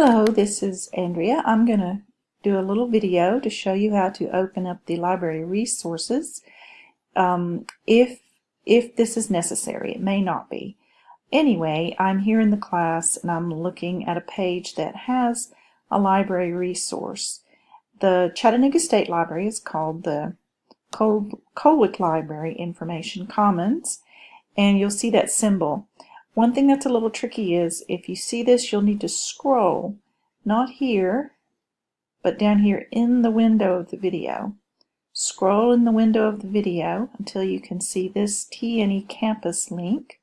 Hello, this is Andrea. I'm going to do a little video to show you how to open up the library resources if this is necessary. It may not be. Anyway, I'm here in the class and I'm looking at a page that has a library resource. The Chattanooga State Library is called the Colwick Library Information Commons, and you'll see that symbol. One thing that's a little tricky is if you see this, you'll need to scroll, not here, but down here in the window of the video. Scroll in the window of the video until you can see this TNE Campus link.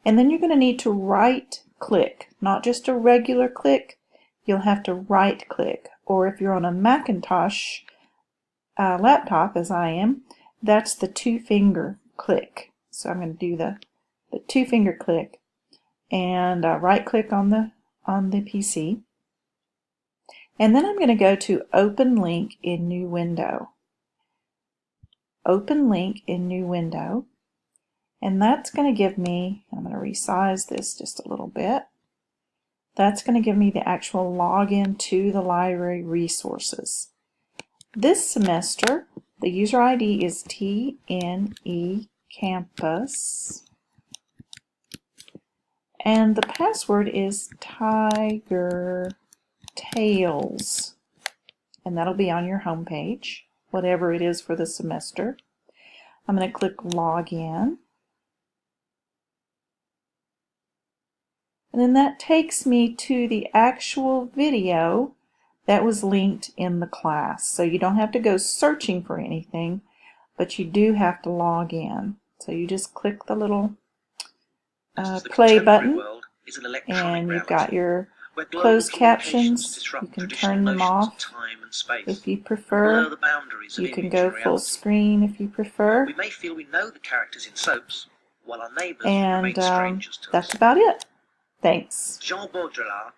And then you're going to need to right click, not just a regular click, you'll have to right click. Or if you're on a Macintosh laptop, as I am, that's the two-finger click. So I'm going to do the two-finger click and right click on the PC, and then I'm going to go to open link in new window. Open link in new window, and that's going to give me, I'm going to resize this just a little bit, that's going to give me the actual login to the library resources. This semester the user ID is TNE Campus, and the password is Tiger Tales, and that'll be on your home page, whatever it is for the semester. I'm going to click Login, and then that takes me to the actual video that was linked in the class. So you don't have to go searching for anything, but you do have to log in. So you just click the little play button, and you've got your closed captions. You can turn them off if you prefer. You can go full screen if you prefer. We may feel we know the characters in soaps, while our neighbors and remain strangers to that's us. about it. Thanks. Jean Baudrillard